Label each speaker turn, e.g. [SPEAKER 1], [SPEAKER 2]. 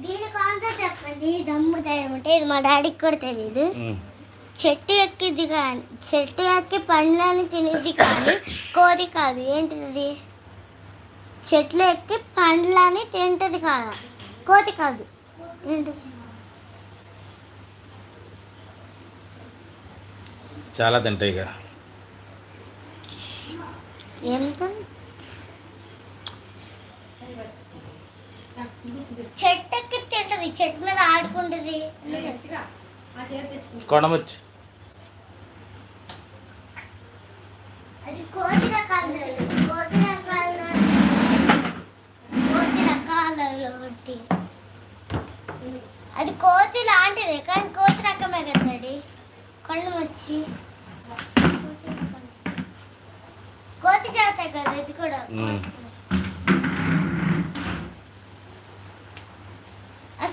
[SPEAKER 1] దీనికి ఆన్సర్ చెప్పండి. దమ్ము ధైర్యం అంటే ఇది మా డాడీకి కూడా తెలియదు. చెట్టు ఎక్కిద్ది కానీ చెట్టు ఎక్కి పండ్లని తినేది కానీ కోతి కాదు. ఏంటిది? చెట్లు ఎక్కి పండ్లని తింటది కాదు, కోతి కాదు. ఏంటిది?
[SPEAKER 2] చాలా తింటాయి.
[SPEAKER 1] ఎంత చెట్టు ఎక్కి తింటది, చెట్టు మీద ఆడుకుంటుంది.
[SPEAKER 2] కొడమచ్చు.
[SPEAKER 1] అది కోతి రకాలలో ఒకటి. అది కోతి లాంటిదే కానీ కోతి రకమే కదండి. కొండమచ్చి కోతి జాతే కదా ఇది కూడా.